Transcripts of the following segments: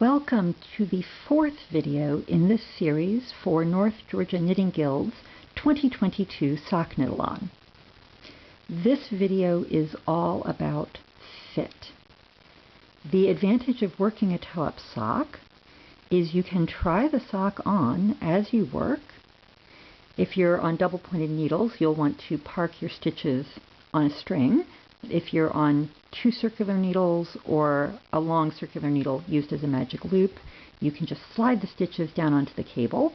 Welcome to the fourth video in this series for North Georgia Knitting Guild's 2022 Sock Knit-Along. This video is all about fit. The advantage of working a toe-up sock is you can try the sock on as you work. If you're on double-pointed needles, you'll want to park your stitches on a string. If you're on two circular needles or a long circular needle used as a magic loop, you can just slide the stitches down onto the cable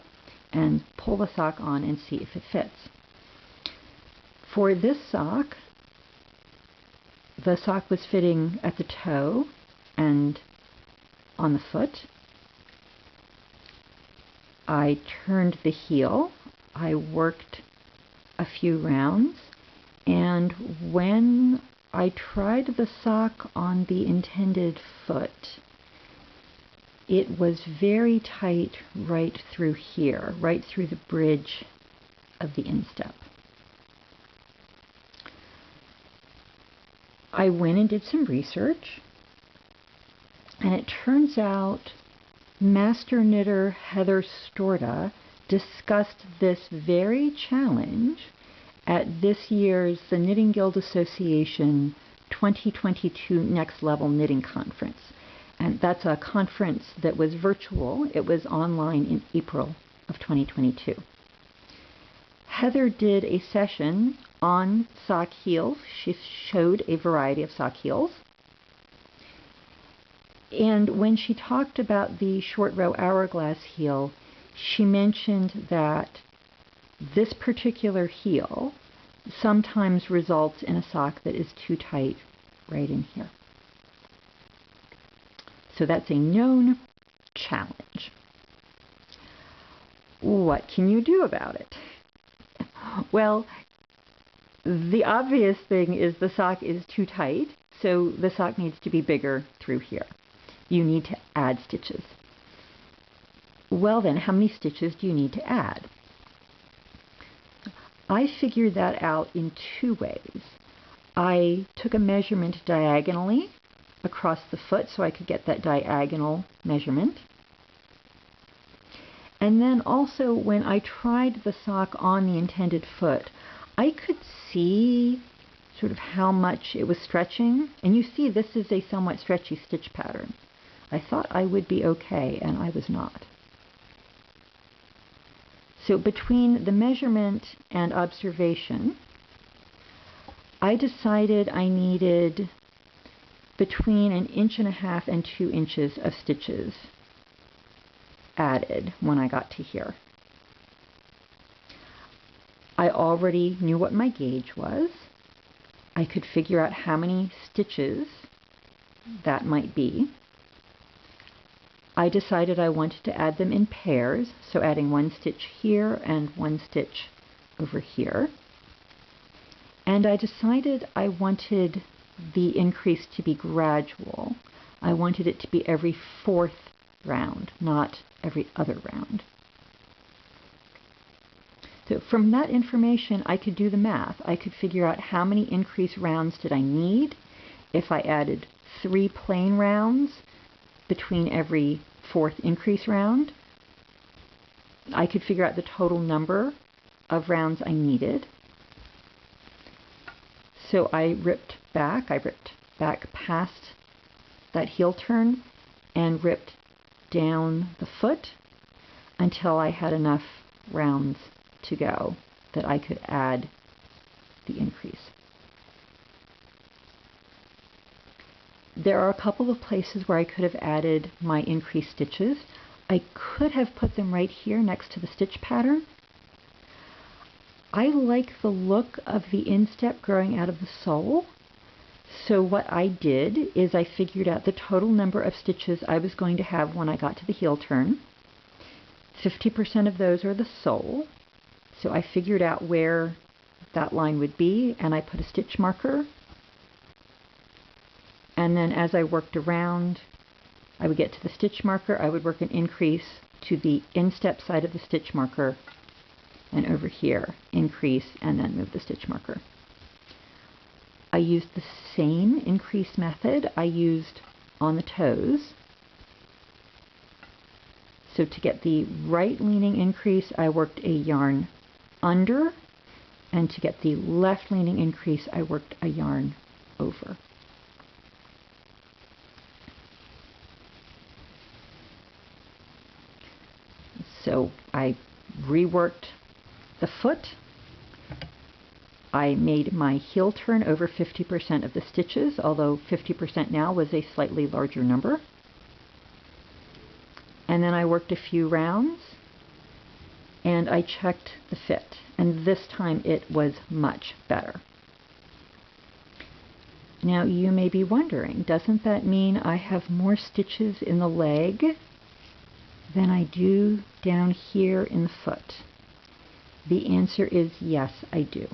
and pull the sock on and see if it fits. For this sock, the sock was fitting at the toe and on the foot. I turned the heel, I worked a few rounds, and when I tried the sock on the intended foot, it was very tight right through here, right through the bridge of the instep. I went and did some research, and it turns out master knitter Heather Storta discussed this very challenge at this year's the Knitting Guild Association 2022 Next Level Knitting Conference. And that's a conference that was virtual. It was online in April of 2022. Heather did a session on sock heels. She showed a variety of sock heels. And when she talked about the short row hourglass heel, she mentioned that this particular heel sometimes results in a sock that is too tight right in here. So that's a known challenge. What can you do about it? Well, the obvious thing is the sock is too tight, so the sock needs to be bigger through here. You need to add stitches. Well then, how many stitches do you need to add? I figured that out in two ways. I took a measurement diagonally across the foot so I could get that diagonal measurement. And then also when I tried the sock on the intended foot, I could see sort of how much it was stretching. And you see this is a somewhat stretchy stitch pattern. I thought I would be okay, and I was not. So between the measurement and observation, I decided I needed between 1.5 inches and 2 inches of stitches added when I got to here. I already knew what my gauge was. I could figure out how many stitches that might be. I decided I wanted to add them in pairs, so adding 1 stitch here and 1 stitch over here. And I decided I wanted the increase to be gradual. I wanted it to be every 4th round, not every other round. So from that information, I could do the math. I could figure out how many increase rounds did I need. If I added 3 plain rounds between every 4th increase round, I could figure out the total number of rounds I needed. So I ripped back past that heel turn and ripped down the foot until I had enough rounds to go that I could add the increase. There are a couple of places where I could have added my increased stitches. I could have put them right here next to the stitch pattern. I like the look of the instep growing out of the sole. So what I did is I figured out the total number of stitches I was going to have when I got to the heel turn. 50% of those are the sole. So I figured out where that line would be, and I put a stitch marker. And then as I worked around, I would get to the stitch marker, I would work an increase to the instep side of the stitch marker, and over here, increase, and then move the stitch marker. I used the same increase method I used on the toes. So to get the right leaning increase, I worked a yarn under, and to get the left leaning increase, I worked a yarn over. So I reworked the foot. I made my heel turn over 50% of the stitches, although 50% now was a slightly larger number. And then I worked a few rounds, and I checked the fit, and this time it was much better. Now you may be wondering, doesn't that mean I have more stitches in the leg than I do down here in the foot? The answer is yes, I do.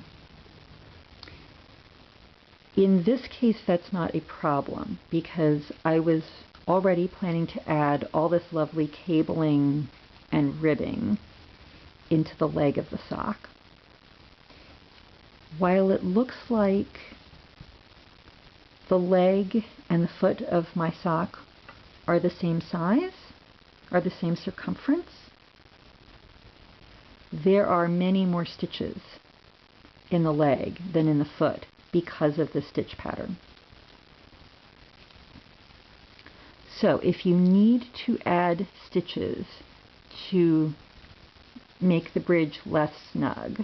In this case, that's not a problem because I was already planning to add all this lovely cabling and ribbing into the leg of the sock. While it looks like the leg and the foot of my sock are the same size, are the same circumference, there are many more stitches in the leg than in the foot because of the stitch pattern. So if you need to add stitches to make the bridge less snug,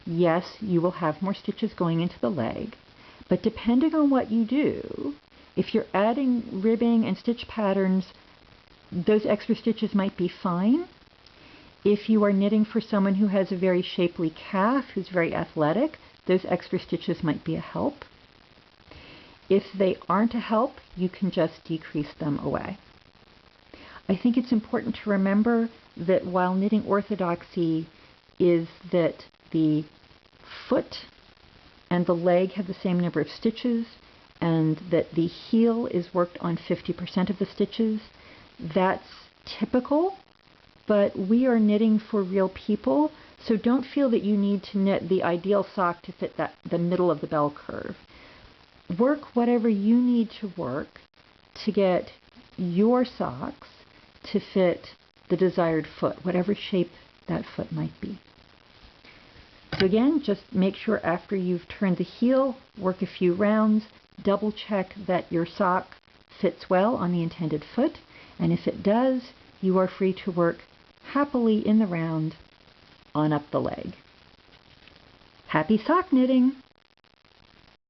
yes, you will have more stitches going into the leg, but depending on what you do, if you're adding ribbing and stitch patterns, those extra stitches might be fine. If you are knitting for someone who has a very shapely calf, who's very athletic, those extra stitches might be a help. If they aren't a help, you can just decrease them away. I think it's important to remember that while knitting orthodoxy is that the foot and the leg have the same number of stitches and that the heel is worked on 50% of the stitches, that's typical, but we are knitting for real people, so don't feel that you need to knit the ideal sock to fit the middle of the bell curve. Work whatever you need to work to get your socks to fit the desired foot, whatever shape that foot might be. So again, just make sure after you've turned the heel, work a few rounds, double check that your sock fits well on the intended foot, and if it does, you are free to work happily in the round on up the leg. Happy sock knitting!